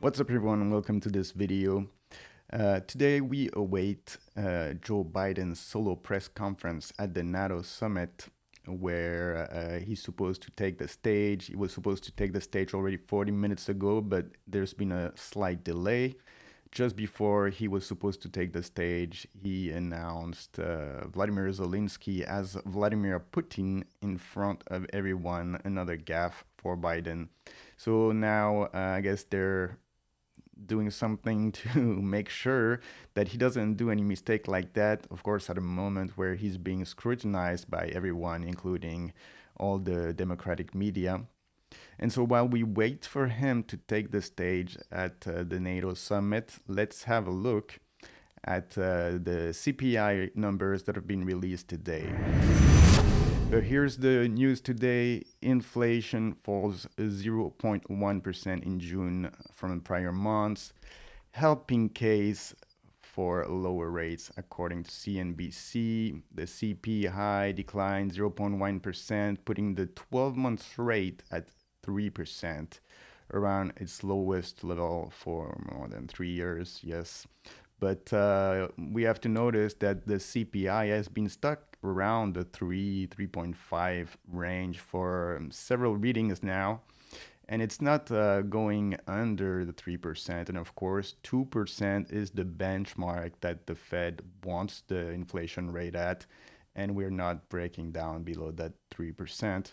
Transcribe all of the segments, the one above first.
What's up everyone, welcome to this video. Today we await Joe Biden's solo press conference at the NATO Summit where he's supposed to take the stage. He was supposed to take the stage already 40 minutes ago, but there's been a slight delay. Just before he was supposed to take the stage, he announced Vladimir Zelensky as Vladimir Putin in front of everyone, another gaffe for Biden. So now I guess they're doing something to make sure that he doesn't do any mistake like that. Of course, at a moment where he's being scrutinized by everyone, including all the Democratic media. And so while we wait for him to take the stage at the NATO Summit, let's have a look at the CPI numbers that have been released today. But here's the news today. Inflation falls 0.1% in June from prior months, helping case for lower rates according to CNBC. The CPI declined 0.1%, putting the 12-month rate at 3%, around its lowest level for more than 3 years, yes. But we have to notice that the CPI has been stuck around the 3.5 range for several readings now. And it's not going under the 3%. And of course, 2% is the benchmark that the Fed wants the inflation rate at. And we're not breaking down below that 3%.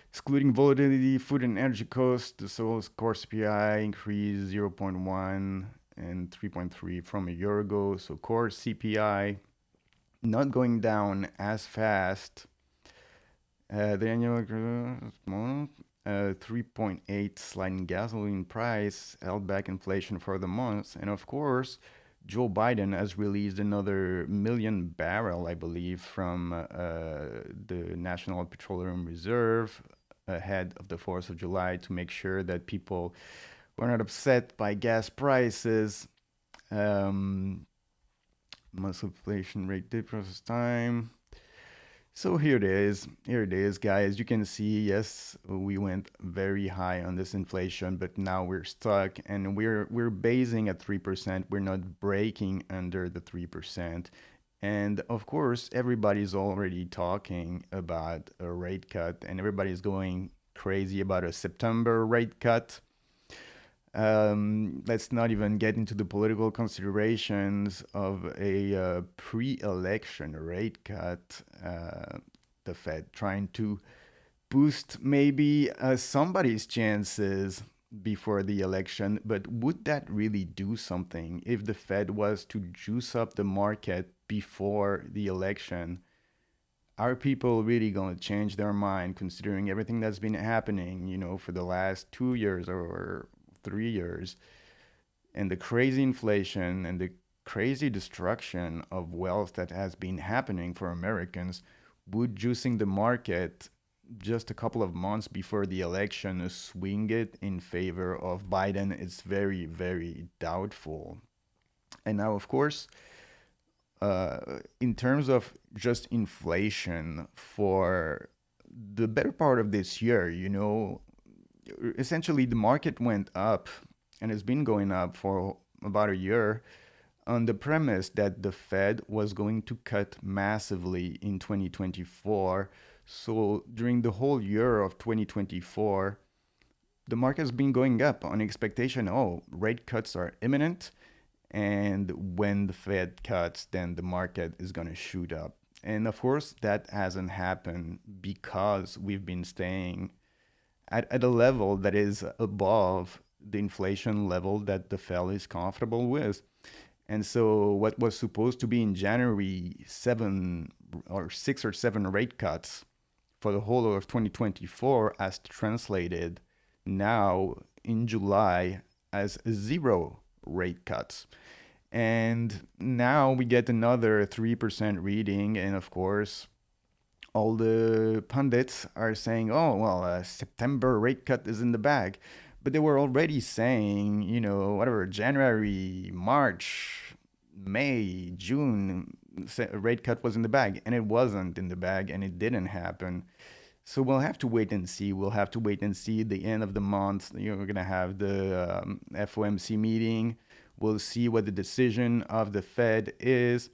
Excluding volatility, food and energy costs, so core CPI increased 0.1 and 3.3 from a year ago. So core CPI not going down as fast. The annual 3.8 sliding gasoline price held back inflation for the month. And of course, Joe Biden has released another million barrel, I believe, from the National Petroleum Reserve ahead of the 4th of July to make sure that people were not upset by gas prices. Months inflation rate did process time. So here it is, guys. You can see, yes, we went very high on this inflation, but now we're stuck and we're basing at 3%. We're not breaking under the 3%. And of course, everybody's already talking about a rate cut and everybody's going crazy about a September rate cut. Let's not even get into the political considerations of a pre-election rate cut. The Fed trying to boost maybe somebody's chances before the election, but would that really do something if the Fed was to juice up the market before the election? Are people really going to change their mind considering everything that's been happening, for the last 2 years or 3 years, and the crazy inflation and the crazy destruction of wealth that has been happening for Americans? Would juicing the market just a couple of months before the election swing it in favor of Biden? It's very, very doubtful. And now, of course, in terms of just inflation for the better part of this year, essentially the market went up and has been going up for about a year on the premise that the Fed was going to cut massively in 2024. So during the whole year of 2024, the market has been going up on expectation, rate cuts are imminent. And when the Fed cuts, then the market is going to shoot up. And of course, that hasn't happened because we've been staying at a level that is above the inflation level that the Fed is comfortable with. And so what was supposed to be in January 6 or 7 rate cuts for the whole of 2024 has translated now in July as 0 rate cuts. And now we get another 3% reading. And of course, all the pundits are saying, September rate cut is in the bag. But they were already saying, January, March, May, June, rate cut was in the bag. And it wasn't in the bag and it didn't happen. So we'll have to wait and see. We'll have to wait and see the end of the month. You're going to have the FOMC meeting. We'll see what the decision of the Fed is.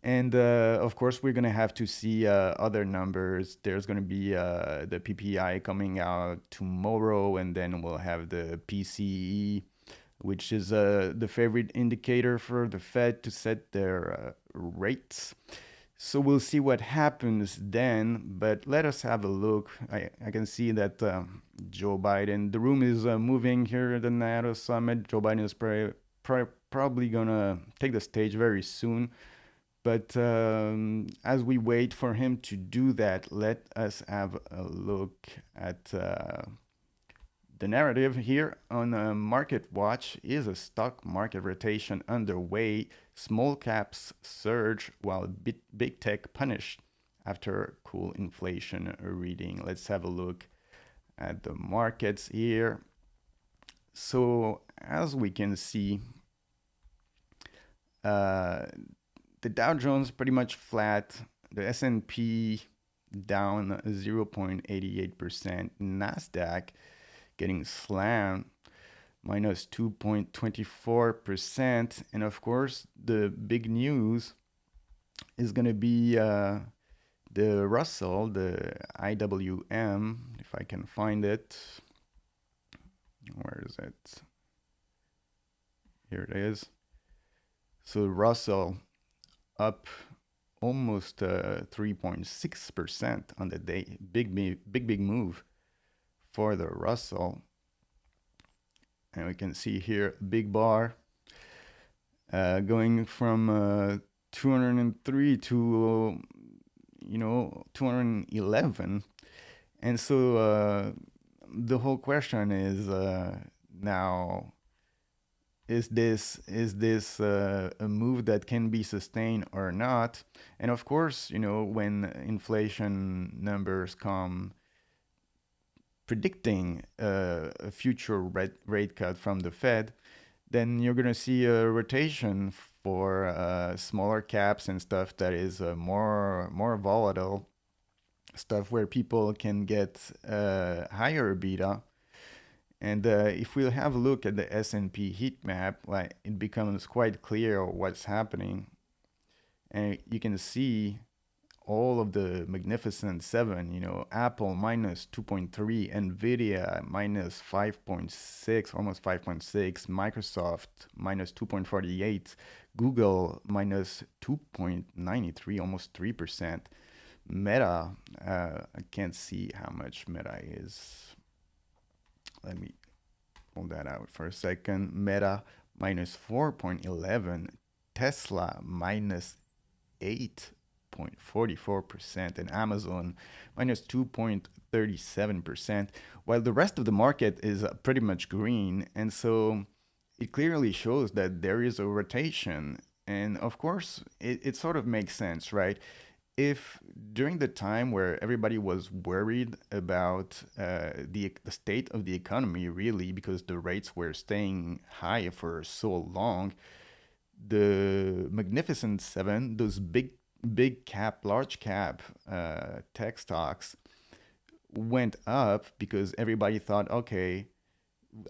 And of course, we're going to have to see other numbers. There's going to be the PPI coming out tomorrow, and then we'll have the PCE, which is the favorite indicator for the Fed to set their rates. So we'll see what happens then, but let us have a look. I can see that Joe Biden, the room is moving here at the NATO Summit. Joe Biden is probably going to take the stage very soon. But as we wait for him to do that, let us have a look at the narrative here on Market Watch. Is a stock market rotation underway? Small caps surge while big tech punished after cool inflation reading. Let's have a look at the markets here. So as we can see, the Dow Jones pretty much flat. The S&P down 0.88%. Nasdaq getting slammed minus 2.24%. And of course, the big news is going to be the Russell, the IWM, if I can find it. Where is it? Here it is. So Russell up almost 3.6% on the day. Big move for the Russell. And we can see here big bar going from 203 to 211. And so the whole question is now, is this a move that can be sustained or not? And of course, when inflation numbers come predicting a future rate cut from the Fed, then you're going to see a rotation for smaller caps and stuff that is more volatile, stuff where people can get higher beta. And if we have a look at the S&P heat map, it becomes quite clear what's happening. And you can see all of the Magnificent Seven, Apple minus 2.3, NVIDIA minus 5.6, almost 5.6, Microsoft minus 2.48, Google minus 2.93, almost 3%. Meta, I can't see how much Meta is. Let me pull that out for a second. Meta minus 4.11, Tesla minus 8.44%, and Amazon minus 2.37%, while the rest of the market is pretty much green. And so it clearly shows that there is a rotation. And of course, it sort of makes sense, right? If during the time where everybody was worried about the state of the economy, really, because the rates were staying high for so long, the Magnificent Seven, those big cap, large cap tech stocks went up because everybody thought, okay,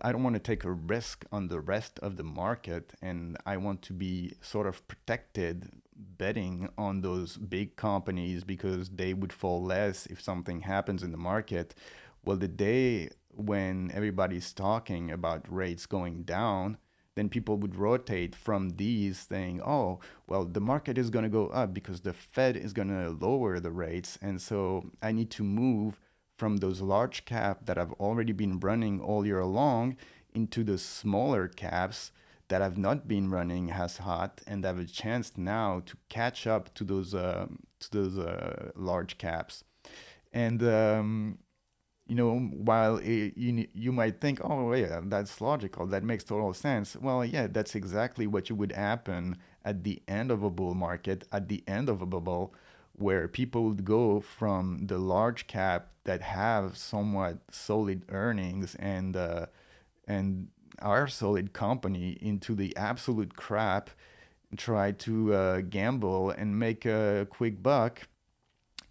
I don't want to take a risk on the rest of the market, and I want to be sort of protected betting on those big companies because they would fall less if something happens in the market. Well, the day when everybody's talking about rates going down, then people would rotate from these saying, oh, well, the market is going to go up because the Fed is going to lower the rates. And so I need to move from those large cap that have already been running all year long into the smaller caps that have not been running as hot and have a chance now to catch up to those large caps. And while you might think, oh yeah, that's logical, that makes total sense. Well, yeah, that's exactly what would happen at the end of a bull market, at the end of a bubble, where people would go from the large cap that have somewhat solid earnings and are solid company into the absolute crap, and try to gamble and make a quick buck.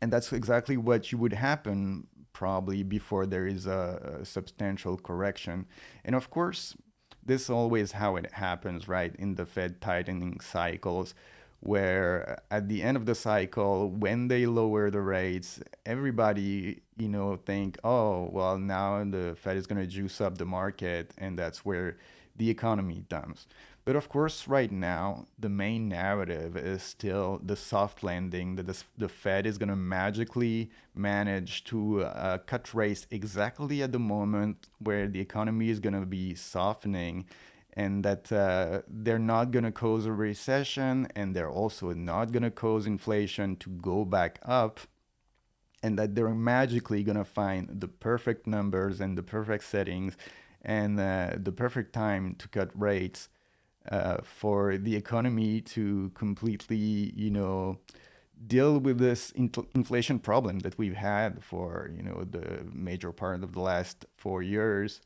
And that's exactly what you would happen probably before there is a substantial correction. And of course, this is always how it happens, right? In the Fed tightening cycles, where at the end of the cycle, when they lower the rates, everybody, think, oh, well, now the Fed is going to juice up the market, and that's where the economy dumps. But of course, right now, the main narrative is still the soft landing, that the Fed is going to magically manage to cut rates exactly at the moment where the economy is going to be softening, and that they're not going to cause a recession, and they're also not going to cause inflation to go back up, and that they're magically going to find the perfect numbers and the perfect settings and the perfect time to cut rates for the economy to completely, deal with this inflation problem that we've had for, the major part of the last 4 years.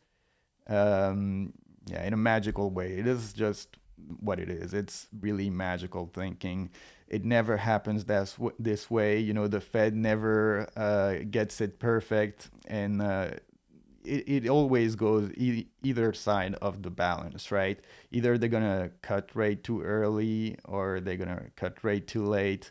Yeah, in a magical way. It is just what it is. It's really magical thinking. It never happens this way. The Fed never gets it perfect, and it always goes either side of the balance, right? Either they're gonna cut rate too early or they're gonna cut rate too late,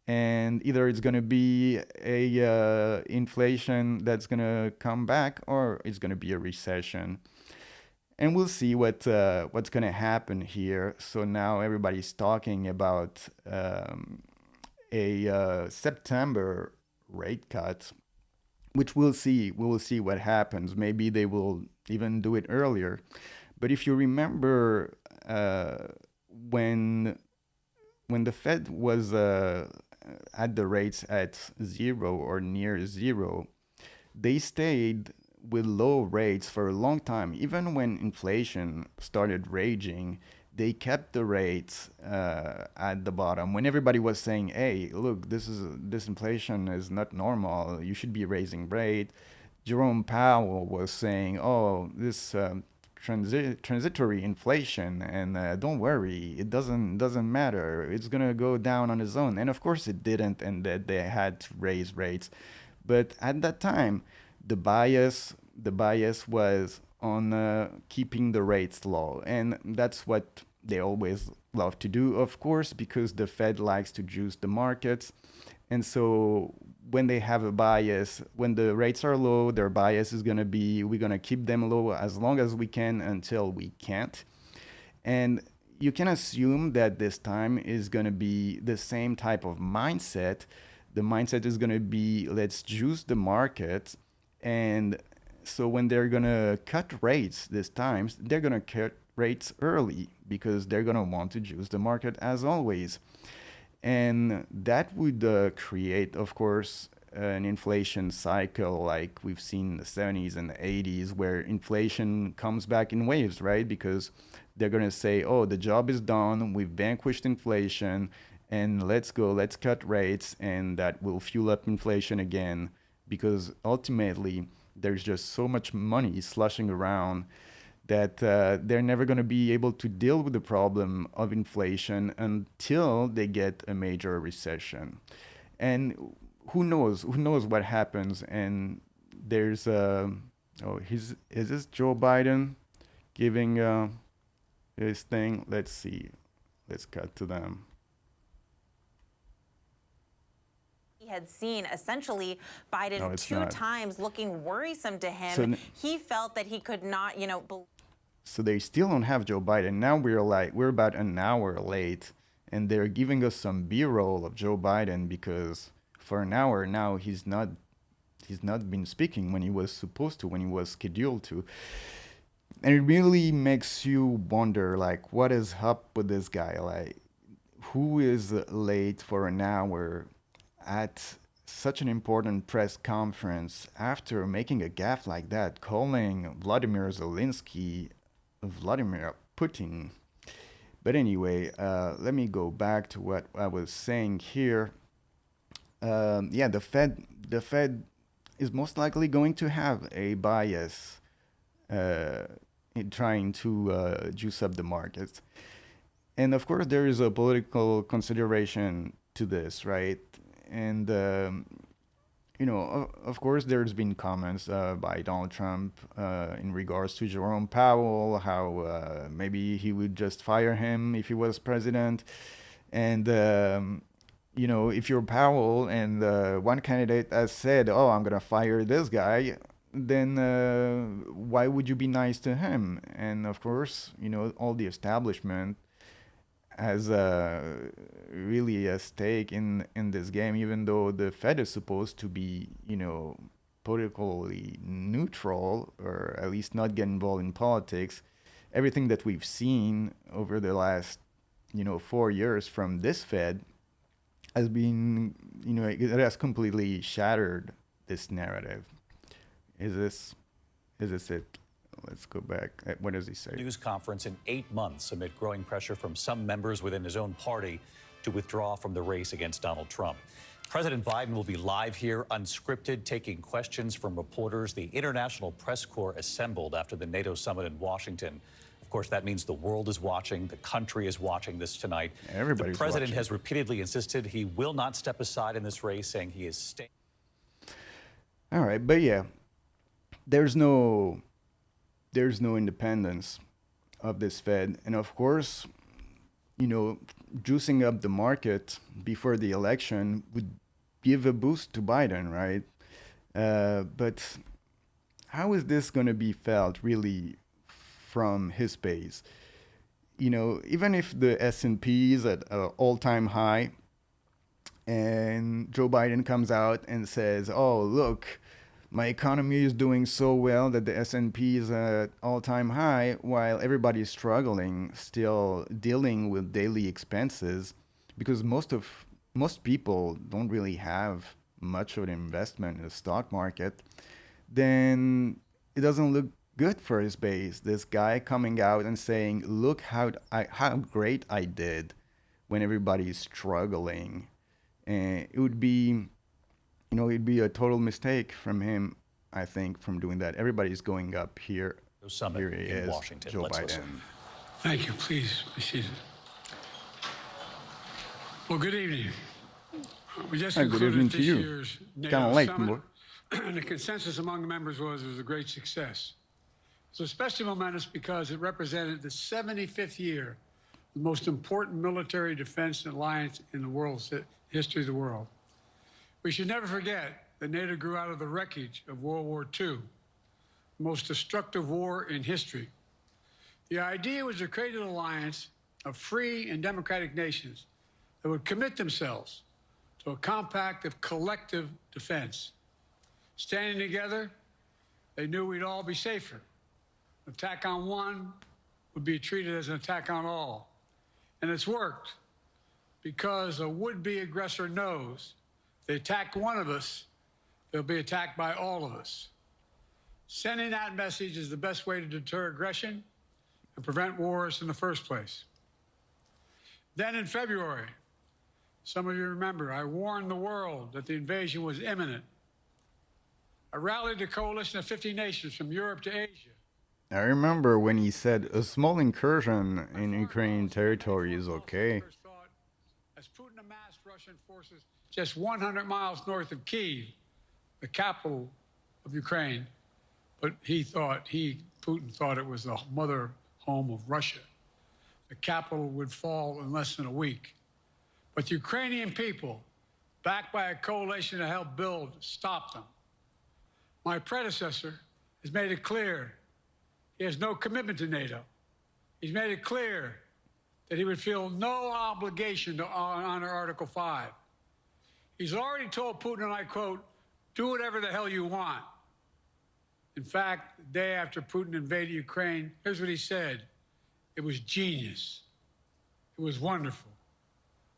and either it's gonna be a inflation that's gonna come back or it's gonna be a recession. And we'll see what's gonna happen here. So now everybody's talking about a September rate cut, which we'll see. We will see what happens. Maybe they will even do it earlier. But if you remember, when the Fed was at the rates at zero or near zero, they stayed with low rates for a long time. Even when inflation started raging, they kept the rates at the bottom. When everybody was saying, "Hey, look, this inflation is not normal. You should be raising rate," Jerome Powell was saying, "Oh, this transitory inflation, and don't worry, it doesn't matter. It's gonna go down on its own." And of course, it didn't, and that they had to raise rates. But at that time, the bias was on keeping the rates low, and that's what they always love to do, of course, because the Fed likes to juice the markets. And so when they have a bias, when the rates are low, their bias is going to be, we're going to keep them low as long as we can until we can't. And you can assume that this time is going to be the same type of mindset. The mindset is going to be, let's juice the market. And so when they're going to cut rates this time, they're going to cut rates early because they're going to want to juice the market as always. And that would create, of course, an inflation cycle like we've seen in the 70s and the 80s, where inflation comes back in waves, right? Because they're going to say, oh, the job is done, we've vanquished inflation, and let's go, let's cut rates, and that will fuel up inflation again, because ultimately there's just so much money slushing around that they're never going to be able to deal with the problem of inflation until they get a major recession. And who knows what happens. And there's is this Joe Biden giving his thing? Let's see. Let's cut to them. Had seen essentially Biden two times looking worrisome to him. So he felt that he could not, So they still don't have Joe Biden. Now we're about an hour late, and they're giving us some B-roll of Joe Biden because for an hour now he's not been speaking when he was supposed to, when he was scheduled to. And it really makes you wonder, like, what is up with this guy? Like, who is late for an hour at such an important press conference after making a gaffe like that, calling Vladimir Zelensky Vladimir Putin? But anyway, let me go back to what I was saying here. Yeah, the Fed is most likely going to have a bias in trying to juice up the markets. And of course, there is a political consideration to this, right? And of course, there's been comments by Donald Trump in regards to Jerome Powell, how maybe he would just fire him if he was president. And, if you're Powell and one candidate has said, oh, I'm going to fire this guy, then why would you be nice to him? And of course, all the establishment has really a stake in this game, even though the Fed is supposed to be, politically neutral, or at least not get involved in politics. Everything that we've seen over the last, 4 years from this Fed has been, it has completely shattered this narrative. Is this it? Let's go back. What does he say? News conference in 8 months amid growing pressure from some members within his own party to withdraw from the race against Donald Trump. President Biden will be live here, unscripted, taking questions from reporters. The International Press Corps assembled after the NATO Summit in Washington. Of course, that means the world is watching. The country is watching this tonight. Everybody's The president watching. has repeatedly insisted he will not step aside in this race, saying he is staying. All right, but yeah, there's no independence of this Fed. And of course, juicing up the market before the election would give a boost to Biden, right? But how is this going to be felt really from his base? Even if the S&P is at an all-time high and Joe Biden comes out and says, oh, look, my economy is doing so well that the S&P is at all-time high, while everybody is struggling, still dealing with daily expenses, because most people don't really have much of an investment in the stock market, then it doesn't look good for his base. This guy coming out and saying, look how great I did when everybody's struggling. And it would be it'd be a total mistake from him, I think, from doing that. Everybody's going up here. Summit Here he in is, Washington. Joe Let's Biden. listen. Thank you. Please be seated. Well, good evening. We just Hi, good concluded evening to this you. year's Kinda NATO late, Summit, boy. and the consensus among the members was it was a great success. It's especially momentous because it represented the 75th year, the most important military defense alliance in the world's history of the world. We should never forget that NATO grew out of the wreckage of World War II, the most destructive war in history. The idea was to create an alliance of free and democratic nations that would commit themselves to a compact of collective defense. Standing together, they knew we'd all be safer. An attack on one would be treated as an attack on all. And it's worked because a would-be aggressor knows if they attack one of us, they'll be attacked by all of us. Sending that message is the best way to deter aggression and prevent wars in the first place. Then in February, some of you remember, I warned the world that the invasion was imminent. I rallied a coalition of 50 nations from Europe to Asia. I remember when he said a small incursion in Ukrainian territory is okay. As Putin amassed Russian forces just 100 miles north of Kyiv, the capital of Ukraine, but Putin thought it was the mother home of Russia. The capital would fall in less than a week. But the Ukrainian people, backed by a coalition to help build, stopped them. My predecessor has made it clear he has no commitment to NATO. He's made it clear that he would feel no obligation to honor Article 5. He's already told Putin, and I quote, do whatever the hell you want. In fact, the day after Putin invaded Ukraine, here's what he said. It was genius. It was wonderful.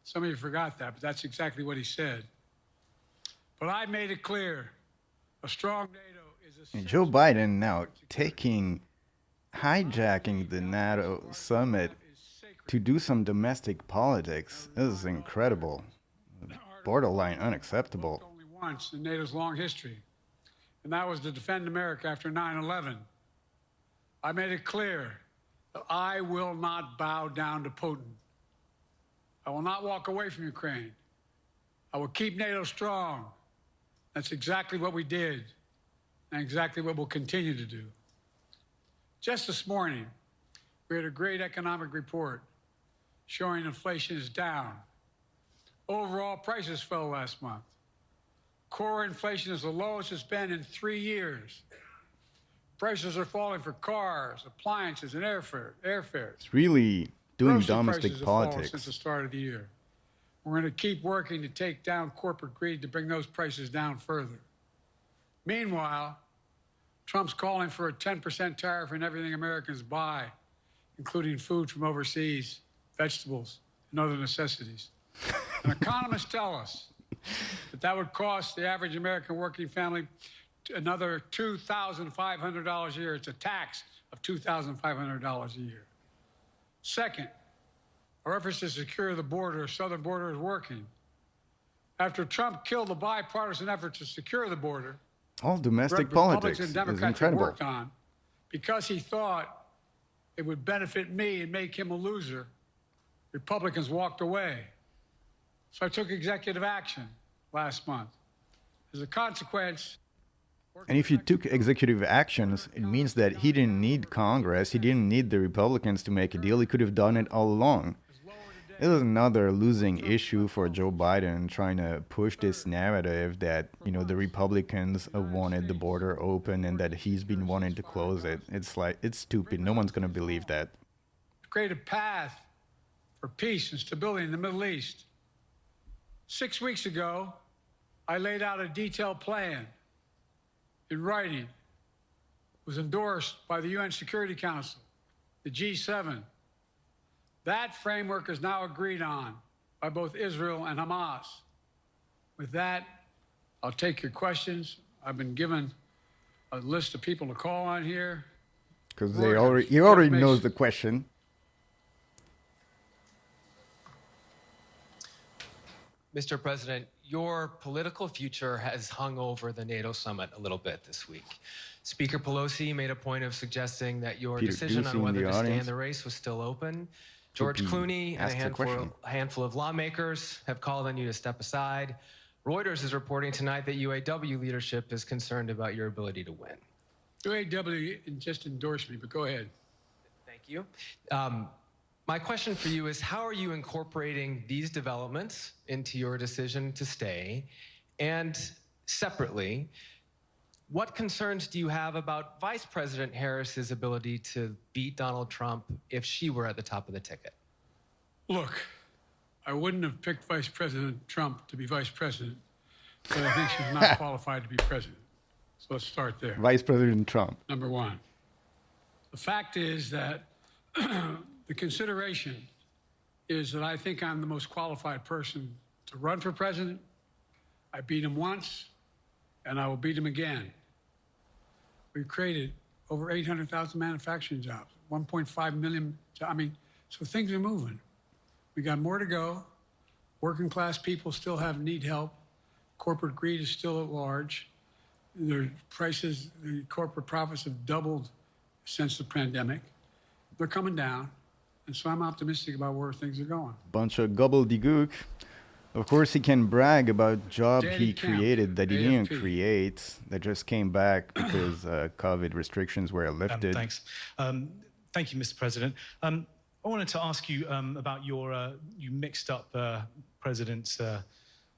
Some of you forgot that, but that's exactly what he said. But I made it clear, a strong NATO is And Joe Biden now hijacking the NATO Summit to do some domestic politics. This is incredible. Borderline unacceptable. Only once in NATO's long history, and that was to defend America after 9/11. I made it clear that I will not bow down to Putin. I will not walk away from Ukraine. I will keep NATO strong That's exactly what we did and exactly what we'll continue to do. Just this morning, we had a great economic report showing inflation is down. Overall prices fell last month. Core inflation is the lowest it's been in 3 years. Prices are falling for cars, appliances, and airfare. It's really doing Grocery domestic prices have politics. fallen since the start of the year. We're going to keep working to take down corporate greed to bring those prices down further. Meanwhile, Trump's calling for a 10% tariff on everything Americans buy, including food from overseas, vegetables, and other necessities. And economists tell us that would cost the average American working family another $2,500 a year. It's a tax of $2,500 a year. Second, our efforts to secure the border, southern border, is working. After Trump killed the bipartisan effort to secure the border, all domestic politics and is Democrats incredible. Worked on, because he thought it would benefit me and make him a loser, Republicans walked away. So I took executive action last month. As a consequence... And if you took executive actions, it means that he didn't need Congress, he didn't need the Republicans to make a deal, he could have done it all along. It was another losing issue for Joe Biden, trying to push this narrative that, you know, the Republicans wanted the border open and that he's been wanting to close it. It's like, it's stupid. No one's going to believe that. Create a path for peace and stability in the Middle East. 6 weeks ago, I laid out a detailed plan in writing. It was endorsed by the UN Security Council, the G7. That framework is now agreed on by both Israel and Hamas. With that, I'll take your questions. I've been given a list of people to call on here. Because he already knows the question. Mr. President, your political future has hung over the NATO summit a little bit this week. Speaker Pelosi made a point of suggesting that your decision on whether to stay in the race was still open. George Clooney and a handful of lawmakers have called on you to step aside. Reuters is reporting tonight that UAW leadership is concerned about your ability to win. UAW just endorsed me, but go ahead. Thank you. My question for you is, how are you incorporating these developments into your decision to stay? And separately, what concerns do you have about Vice President Harris's ability to beat Donald Trump if she were at the top of the ticket? Look, I wouldn't have picked Vice President Trump to be vice president, but I think she's not qualified to be president. So let's start there. Vice President Trump. Number one. The fact is that the consideration is that I think I'm the most qualified person to run for president. I beat him once, and I will beat him again. We've created over 800,000 manufacturing jobs, 1.5 million. I mean, so things are moving. We got more to go. Working class people still need help. Corporate greed is still at large. Their prices, the corporate profits have doubled since the pandemic. They're coming down. And so I'm optimistic about where things are going. Bunch of gobbledygook. Of course, he can brag about jobs he created that he didn't create, that just came back because COVID restrictions were lifted. Thanks. Thank you, Mr. President. I wanted to ask you about your, you mixed up Presidents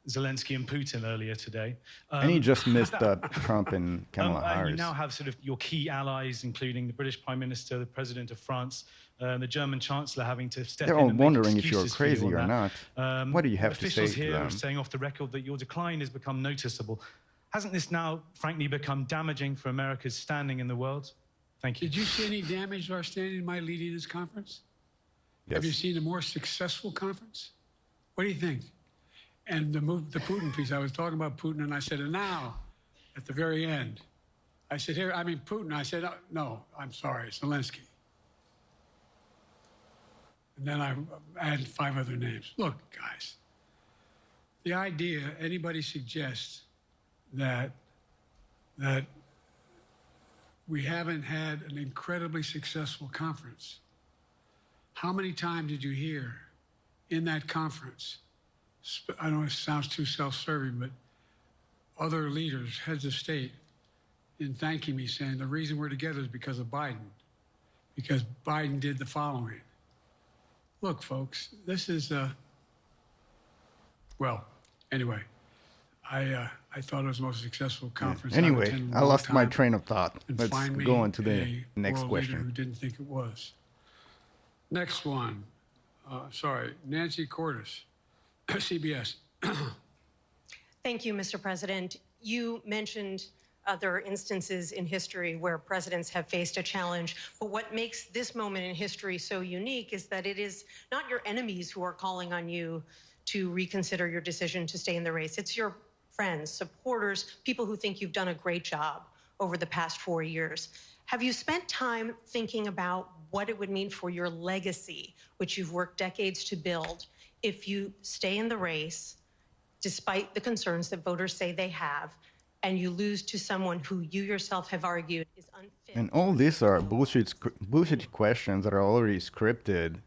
Zelensky and Putin earlier today. And he just missed up Trump and Kamala Harris. You now have sort of your key allies, including the British Prime Minister, the President of France, the German Chancellor having to step in and make excuses. They're all wondering if you're crazy or not. What do you have to say to them? Officials here are saying off the record that your decline has become noticeable. Hasn't this now, frankly, become damaging for America's standing in the world? Thank you. Did you see any damage to our standing by leading this conference? Yes. Have you seen a more successful conference? What do you think? And the Putin piece, I was talking about Putin, and I said, and now, at the very end, I said, here, I mean, Putin. I said, no, I'm sorry, Zelensky. And then I added 5 other names. Look, guys, the idea anybody suggests that we haven't had an incredibly successful conference. How many times did you hear in that conference, I don't know if it sounds too self-serving, but other leaders, heads of state, in thanking me, saying the reason we're together is because of Biden, because Biden did the following. Look, folks, this is, well, anyway, I thought it was the most successful conference. Anyway, I lost my train of thought. Let's go on to the next question. Who didn't think it was. Next one. Sorry, Nancy Cordes, CBS. Thank you, Mr. President. You mentioned other instances in history where presidents have faced a challenge. But what makes this moment in history so unique is that it is not your enemies who are calling on you to reconsider your decision to stay in the race. It's your friends, supporters, people who think you've done a great job over the past 4 years. Have you spent time thinking about what it would mean for your legacy, which you've worked decades to build, if you stay in the race, despite the concerns that voters say they have, and you lose to someone who you yourself have argued is unfit? And all these are bullshit questions that are already scripted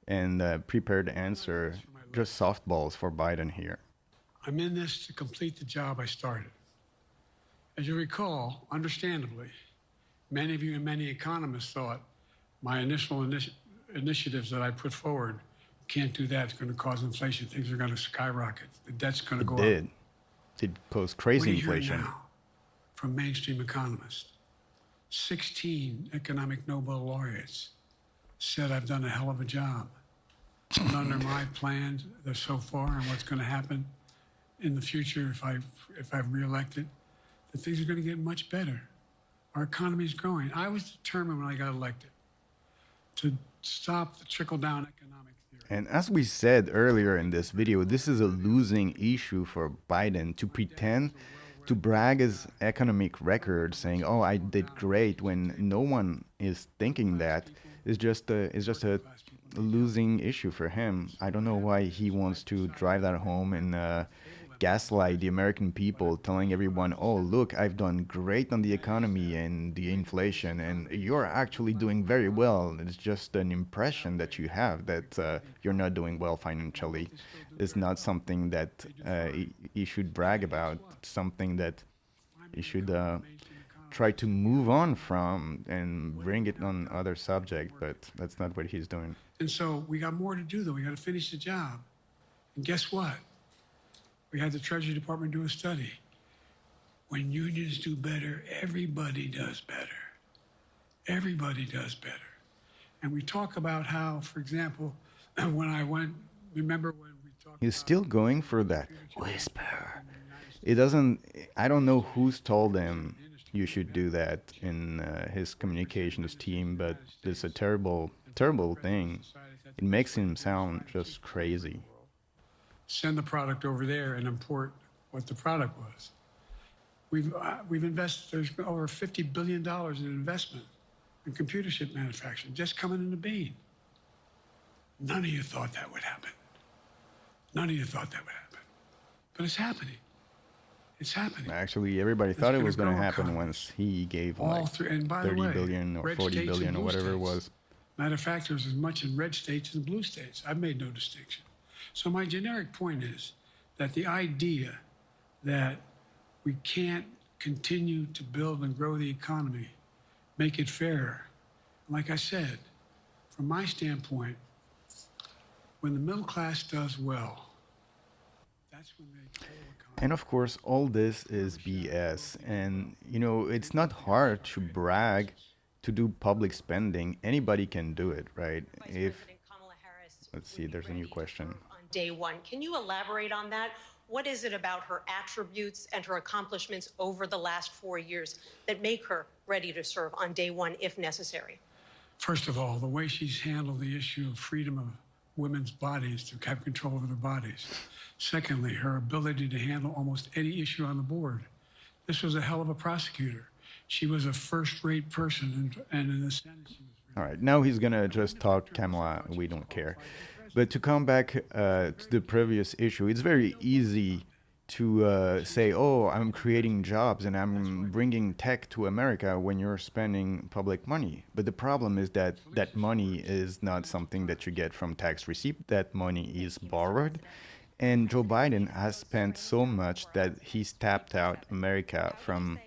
and prepared to answer. Just softballs for Biden here. I'm in this to complete the job I started. As you recall, understandably, many of you and many economists thought my initial initiatives that I put forward, can't do that, it's going to cause inflation, things are going to skyrocket, the debt's going to go up. It caused crazy inflation. What do you hear now from mainstream economists? 16 economic Nobel laureates said I've done a hell of a job. And under my plans so far and what's going to happen in the future if I'm reelected, that things are going to get much better. Our economy is growing. I was determined when I got elected to stop the trickle-down economic theory. And as we said earlier in this video, this is a losing issue for Biden to pretend to brag his economic record, saying, "Oh, I did great," when no one is thinking that. It's just a losing issue for him. I don't know why he wants to drive that home and gaslight the American people, telling everyone, "Oh, look, I've done great on the economy and the inflation, and you're actually doing very well." It's just an impression that you have that you're not doing well financially. It's not something that you should brag about. It's something that you should try to move on from and bring it on other subject, but that's not what he's doing. And so we got more to do, though. We got to finish the job. And guess what? We had the Treasury Department do a study. When unions do better, everybody does better. Everybody does better. And we talk about how, for example, when I went, remember when we talked He's still going for that whisper. It doesn't, I don't know who's told him you should do that in his communications team, but it's a terrible, terrible thing. It makes him sound just crazy. Send the product over there and import what the product was. We've invested, there's over $50 billion in investment in computer chip manufacturing just coming into being. None of you thought that would happen. None of you thought that would happen. But it's happening. It's happening. Actually, everybody thought it was going to happen once he gave like 30 billion or 40 billion or whatever it was. Matter of fact, there's as much in red states as in blue states. I've made no distinction. So my generic point is that the idea that we can't continue to build and grow the economy, make it fairer. Like I said, from my standpoint, when the middle class does well, that's when they pull economy. And of course, all this is BS. And, you know, it's not hard to brag, to do public spending. Anybody can do it, right? Let's see, there's a new question. Day one. Can you elaborate on that? What is it about her attributes and her accomplishments over the last 4 years that make her ready to serve on day one if necessary? First of all, the way she's handled the issue of freedom of women's bodies to have control over their bodies. Secondly, her ability to handle almost any issue on the board. This was a hell of a prosecutor. She was a first-rate person, and in the Senate, she was... All right, now he's going to just talk Kamala. We don't care. But to come back to the previous issue, it's very easy to say, oh, I'm creating jobs and I'm bringing tech to America when you're spending public money. But the problem is that that money is not something that you get from tax receipt. That money is borrowed. And Joe Biden has spent so much that he's tapped out America from,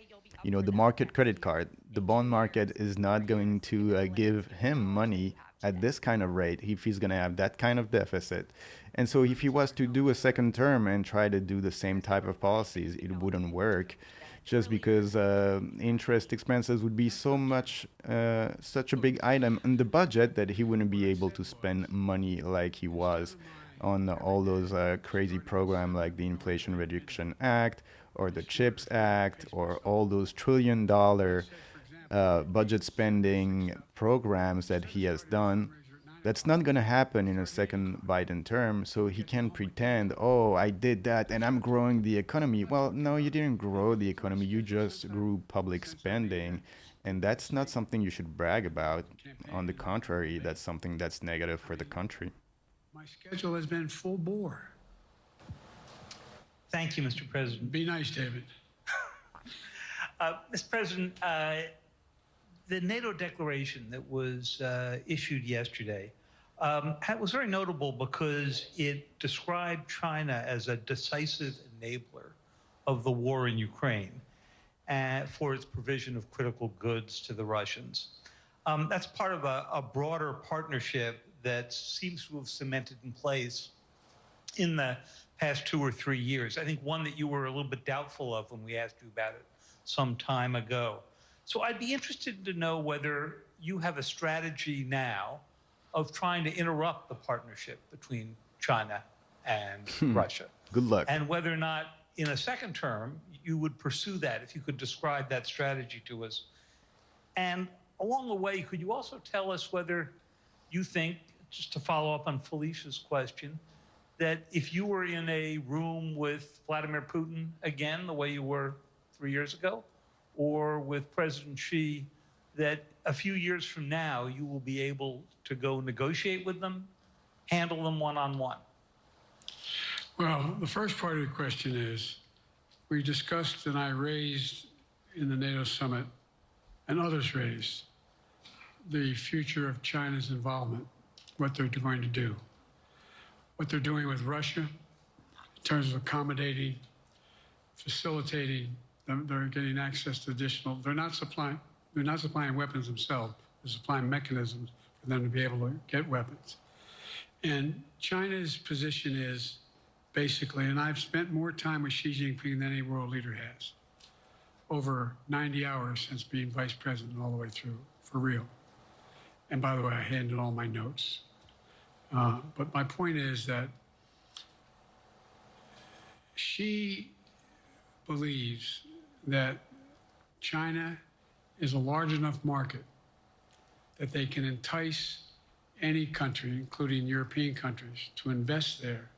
the market credit card. The bond market is not going to give him money at this kind of rate if he's going to have that kind of deficit. And so if he was to do a second term and try to do the same type of policies, it wouldn't work, just because interest expenses would be such a big item in the budget that he wouldn't be able to spend money like he was on all those crazy programs like the Inflation Reduction Act or the CHIPS Act or all those trillion-dollar budget spending programs that he has done. That's not going to happen in a second Biden term, so he can pretend, oh, I did that and I'm growing the economy. Well, no, you didn't grow the economy, you just grew public spending, and that's not something you should brag about. On the contrary, that's something that's negative for the country. My schedule has been full bore. Thank you, Mr. President. Be nice, David. Mr. President, the NATO declaration that was issued yesterday was very notable because it described China as a decisive enabler of the war in Ukraine for its provision of critical goods to the Russians. That's part of a broader partnership that seems to have cemented in place in the past 2 or 3 years. I think one that you were a little bit doubtful of when we asked you about it some time ago. So I'd be interested to know whether you have a strategy now of trying to interrupt the partnership between China and Russia. Good luck. And whether or not in a second term you would pursue that, if you could describe that strategy to us. And along the way, could you also tell us whether you think, just to follow up on Felicia's question, that if you were in a room with Vladimir Putin again, the way you were 3 years ago, or with President Xi, that a few years from now you will be able to go negotiate with them, handle them one-on-one? Well, the first part of the question is, we discussed and I raised in the NATO Summit, and others raised, the future of China's involvement, what they're going to do, what they're doing with Russia in terms of accommodating, facilitating. They're getting access to additional. They're not supplying weapons themselves. They're supplying mechanisms for them to be able to get weapons. And China's position is basically, and I've spent more time with Xi Jinping than any world leader has, over 90 hours since being vice president all the way through, for real. And by the way, I handed all my notes. But my point is that Xi believes that China is a large enough market that they can entice any country, including European countries, to invest there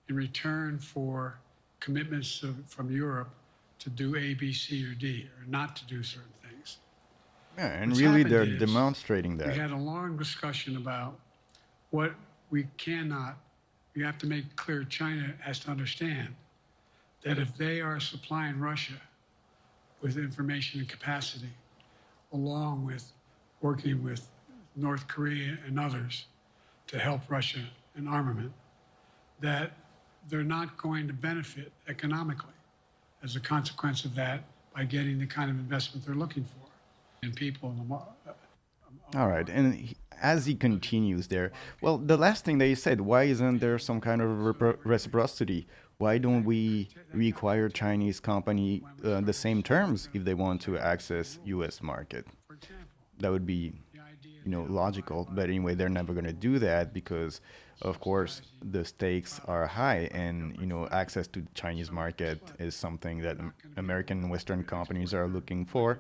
in return for commitments from Europe to do A, B, C, or D, or not to do certain things. Yeah, and really they're demonstrating that. We had a long discussion about what we have to make clear. China has to understand that if they are supplying Russia with information and capacity, along with working with North Korea and others to help Russia in armament, that they're not going to benefit economically as a consequence of that by getting the kind of investment they're looking for in people in the market. All right, and as he continues there, well, the last thing that he said, why isn't there some kind of reciprocity? Why don't we require Chinese company the same terms if they want to access U.S. market? That would be, logical. But anyway, they're never going to do that because, of course, the stakes are high, and access to the Chinese market is something that American and Western companies are looking for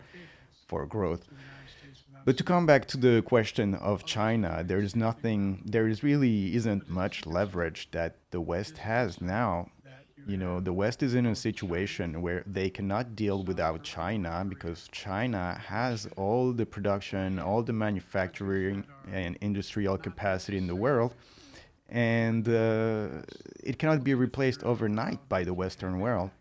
growth. But to come back to the question of China, there really isn't much leverage that the West has now. The West is in a situation where they cannot deal without China because China has all the production, all the manufacturing and industrial capacity in the world, and it cannot be replaced overnight by the Western world.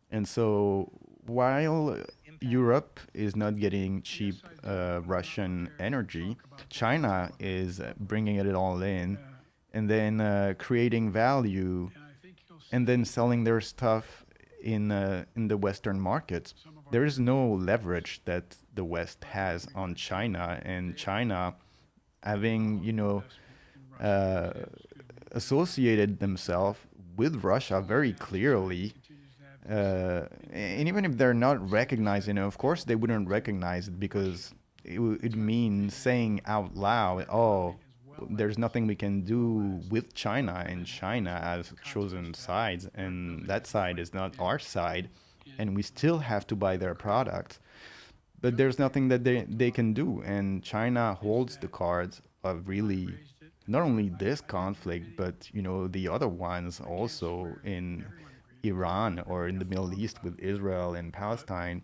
And so while Europe is not getting cheap Russian energy, China is bringing it all in and then creating value and then selling their stuff in the Western markets. There is no leverage that the West has on China, and China having, associated themselves with Russia very clearly, and even if they're not recognizing it, of course they wouldn't recognize it because it means saying out loud, oh, there's nothing we can do with China, and China has chosen sides, and that side is not our side, and we still have to buy their products. But there's nothing that they can do, and China holds the cards of really not only this conflict, but the other ones also in Iran or in the Middle East with Israel and Palestine,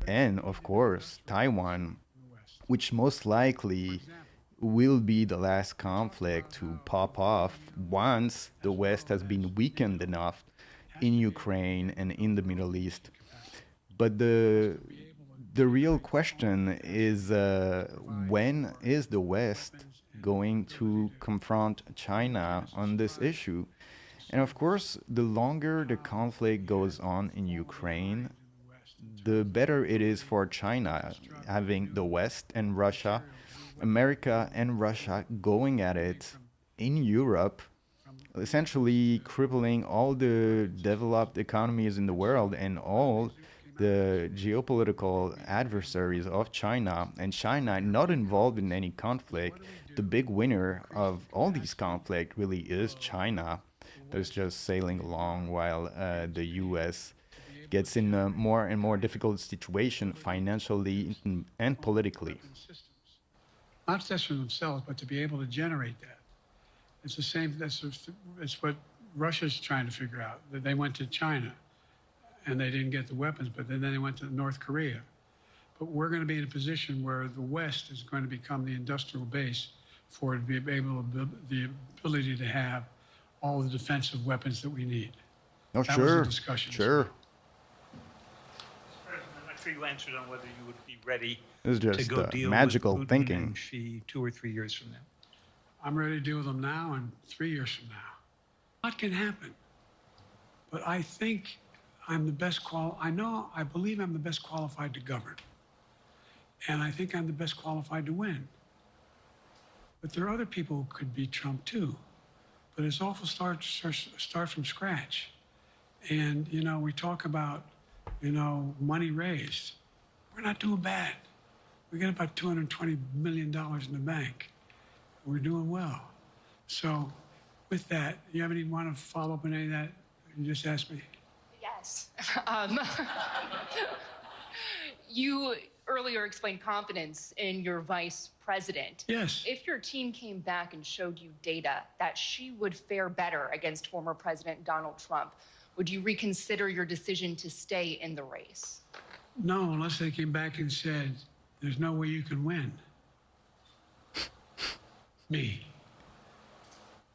and of course Taiwan, which most likely will be the last conflict to pop off once the West has been weakened enough in Ukraine and in the Middle East. But the real question is, when is the West going to confront China on this issue? And of course, the longer the conflict goes on in Ukraine, the better it is for China, having the West and Russia, America and Russia going at it in Europe, essentially crippling all the developed economies in the world and all the geopolitical adversaries of China, and China not involved in any conflict. The big winner of all these conflicts really is China. That's just sailing along while the U.S. gets in a more and more difficult situation financially and politically. Not just for themselves, but to be able to generate that. It's the same, it's what Russia's trying to figure out. That they went to China and they didn't get the weapons, but then they went to North Korea. But we're going to be in a position where the West is going to become the industrial base for it to be able to, the ability to have all the defensive weapons that we need. Oh, that sure. Was the discussion. Sure. Mr. President, I'm not sure you answered on whether you would be ready It's just to go deal magical with Putin thinking. and Xi 2 or 3 years from now. I'm ready to deal with them now and 3 years from now. A lot can happen. But I think I'm the best I believe I'm the best qualified to govern. And I think I'm the best qualified to win. But there are other people who could beat Trump too. But it's awful start from scratch. And, we talk about, money raised. We're not doing bad. We got about $220 million in the bank. We're doing well. So with that, you have any want to follow up on any of that you just asked me? Yes. You earlier explained confidence in your vice president. Yes. If your team came back and showed you data that she would fare better against former President Donald Trump, would you reconsider your decision to stay in the race? No, unless they came back and said, there's no way you can win. Me.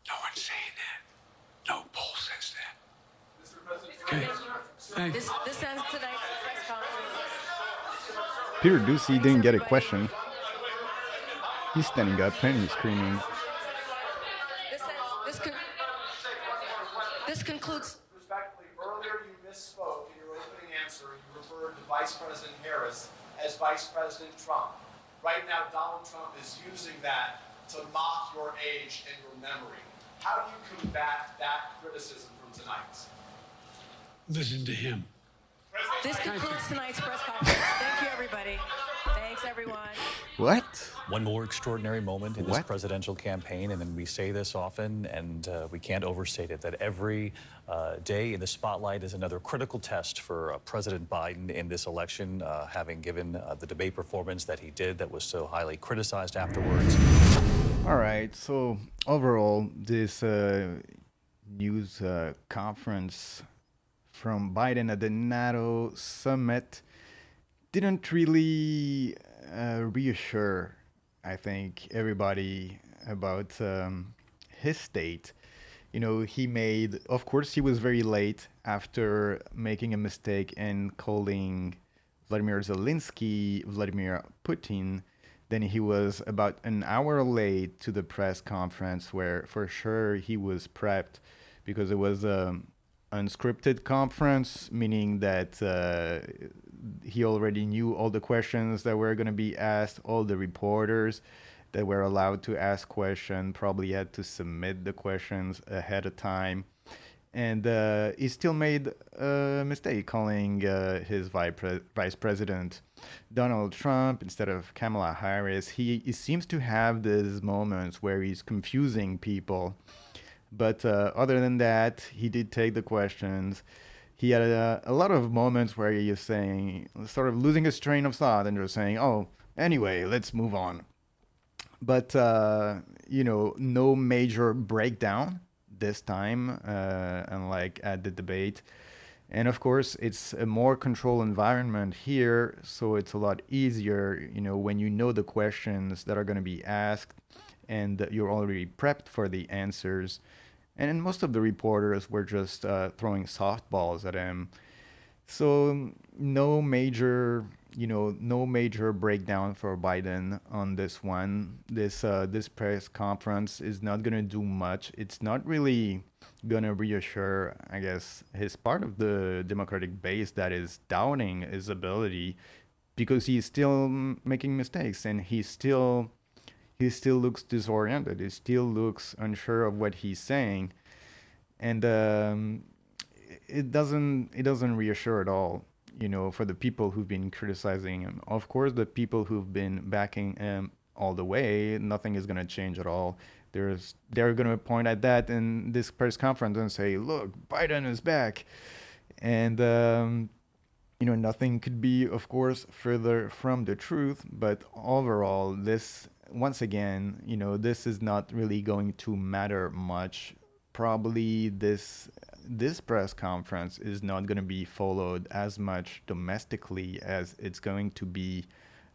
No one's saying that. No poll says that. Mr. President. Okay. Thank you. This ends tonight's press conference. Peter Doocy didn't get a question. He's standing up and he's screaming. This concludes. Respectfully, earlier you misspoke in your opening answer. You referred to Vice President Harris as Vice President Trump. Right now, Donald Trump is using that to mock your age and your memory. How do you combat that criticism from tonight? Listen to him. This concludes tonight's press conference. Thank you, everybody. Thanks, everyone. What? One more extraordinary moment in this presidential campaign, and then we say this often, and we can't overstate it, that every day in the spotlight is another critical test for President Biden in this election, having given the debate performance that he did that was so highly criticized afterwards. All right, so overall, this news conference from Biden at the NATO Summit didn't really reassure, I think, everybody about his state. He made, of course, he was very late after making a mistake and calling Vladimir Zelensky Vladimir Putin. Then he was about an hour late to the press conference where for sure he was prepped because it was unscripted conference, meaning that he already knew all the questions that were going to be asked. All the reporters that were allowed to ask questions probably had to submit the questions ahead of time. And he still made a mistake calling his vice president Donald Trump instead of Kamala Harris. He seems to have these moments where he's confusing people. But other than that, he did take the questions. He had a lot of moments where he is saying, sort of losing his train of thought and just saying, oh, anyway, let's move on. But, no major breakdown this time, unlike at the debate. And of course, it's a more controlled environment here, so it's a lot easier, when you know the questions that are going to be asked and you're already prepped for the answers. And most of the reporters were just throwing softballs at him. So no major breakdown for Biden on this one. This press conference is not going to do much. It's not really going to reassure, I guess, his part of the Democratic base that is doubting his ability, because he's still making mistakes and he still looks disoriented. He still looks unsure of what he's saying, and it doesn't reassure at all. For the people who've been criticizing him. Of course, the people who've been backing him all the way, nothing is going to change at all. They're going to point at that in this press conference and say, look, Biden is back. And, nothing could be, of course, further from the truth. But overall, once again, this is not really going to matter much. Probably this press conference is not going to be followed as much domestically as it's going to be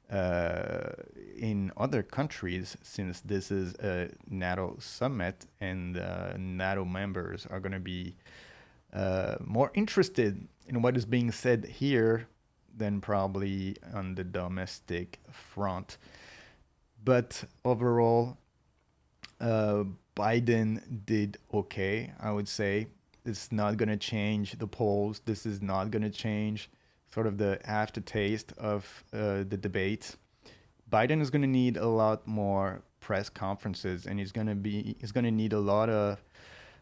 in other countries, since this is a NATO summit and NATO members are going to be more interested in what is being said here than probably on the domestic front. But overall, Biden did okay, I would say. It's not going to change the polls. This is not going to change sort of the aftertaste of the debate. Biden is going to need a lot more press conferences, and he's going to need a lot of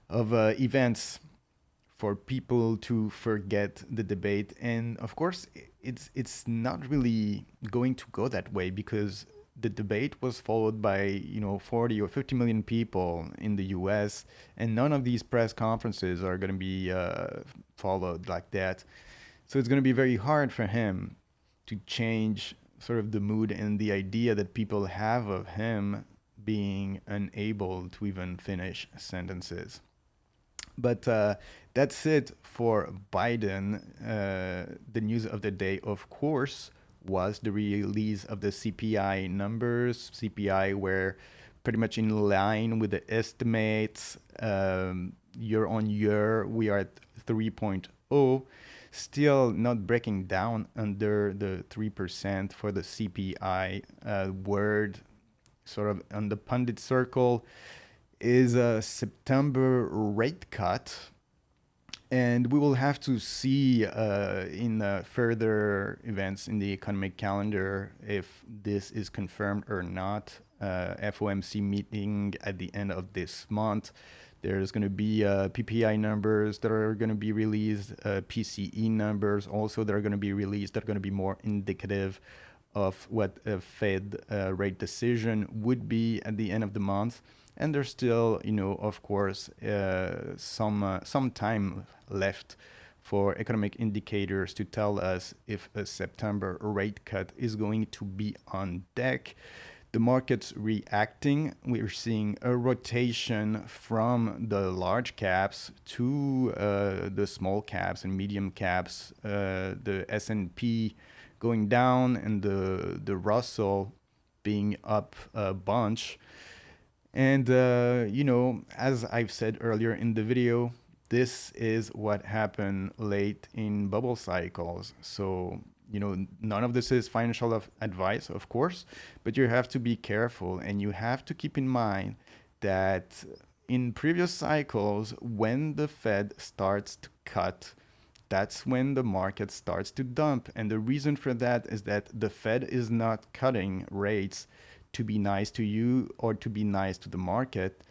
events for people to forget the debate. And of course, it's not really going to go that way, because the debate was followed by 40 or 50 million people in the US, and none of these press conferences are going to be followed like that. So it's going to be very hard for him to change sort of the mood and the idea that people have of him being unable to even finish sentences. But that's it for Biden. The news of the day, of course, was the release of the CPI numbers. CPI were pretty much in line with the estimates. Year on year, we are at 3.0, still not breaking down under the 3% for the CPI. Word sort of on the pundit circle is a September rate cut. And we will have to see in further events in the economic calendar if this is confirmed or not. FOMC meeting at the end of this month. There's going to be PPI numbers that are going to be released, PCE numbers also that are going to be released, that are going to be more indicative of what a Fed rate decision would be at the end of the month. And there's still, of course, some time left for economic indicators to tell us if a September rate cut is going to be on deck. The market's reacting. We're seeing a rotation from the large caps to the small caps and medium caps. The S&P going down and the Russell being up a bunch. And, as I've said earlier in the video, this is what happened late in bubble cycles. So, none of this is financial advice, of course, but you have to be careful, and you have to keep in mind that, in previous cycles, when the Fed starts to cut, that's when the market starts to dump. And the reason for that is that the Fed is not cutting rates to be nice to you or to be nice to the market.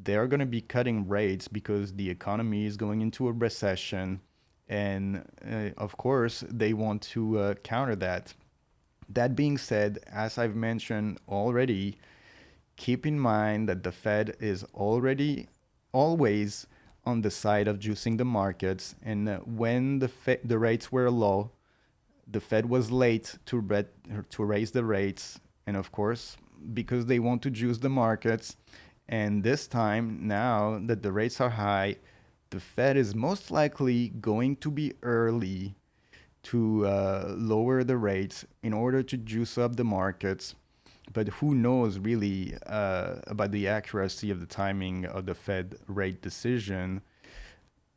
They're going to be cutting rates because the economy is going into a recession. And of course, they want to counter that. That being said, as I've mentioned already, keep in mind that the Fed is already always on the side of juicing the markets. And when the rates were low, the Fed was late to raise the rates. And of course, because they want to juice the markets. And this time, now that the rates are high, the Fed is most likely going to be early to lower the rates in order to juice up the markets. But who knows really about the accuracy of the timing of the Fed rate decision.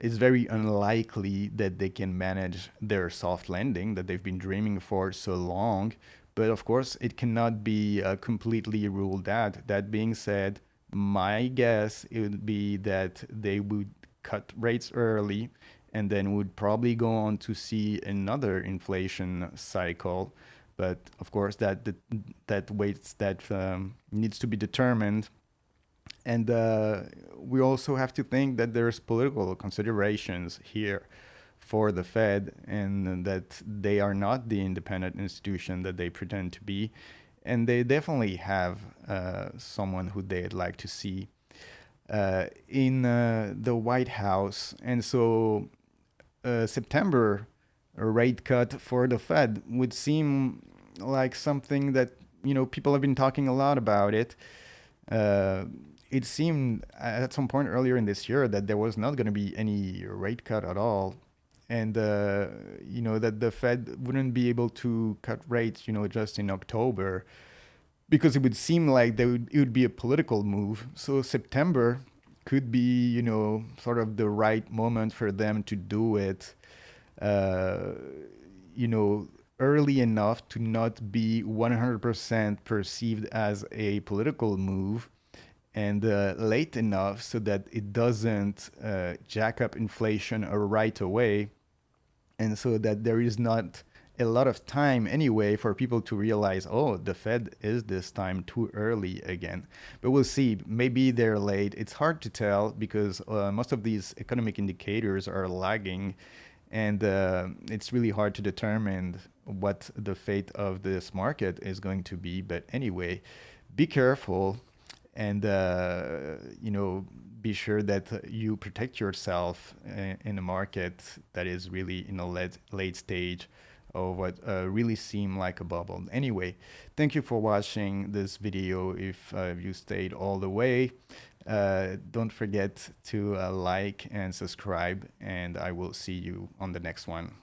It's very unlikely that they can manage their soft landing that they've been dreaming for so long. But of course, it cannot be completely ruled out. That being said, my guess it would be that they would cut rates early and then would probably go on to see another inflation cycle. But of course, that needs to be determined. And we also have to think that there's political considerations here for the Fed, and that they are not the independent institution that they pretend to be. And they definitely have someone who they'd like to see in the White House. And so September, a rate cut for the Fed would seem like something that, people have been talking a lot about it. It seemed at some point earlier in this year that there was not going to be any rate cut at all. And, that the Fed wouldn't be able to cut rates, just in October, because it would seem like it would be a political move. So September could be, sort of the right moment for them to do it, early enough to not be 100% perceived as a political move, and late enough so that it doesn't jack up inflation right away, and so that there is not a lot of time anyway for people to realize, oh, the Fed is this time too early again. But we'll see. Maybe they're late. It's hard to tell because most of these economic indicators are lagging, and it's really hard to determine what the fate of this market is going to be. But anyway, be careful and, be sure that you protect yourself in a market that is really in a late stage of what really seemed like a bubble. Anyway, thank you for watching this video. If you stayed all the way, don't forget to like and subscribe, and I will see you on the next one.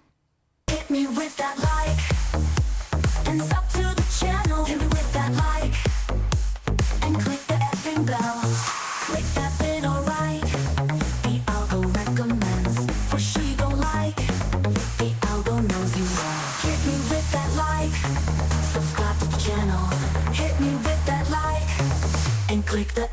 Hit me with that like, and sub to the channel. Hit me with that like, and click the effing bell. Click that bit, alright. The algo recommends, for she gon' like. The algo knows you well. Hit me with that like, subscribe to the channel. Hit me with that like, and click the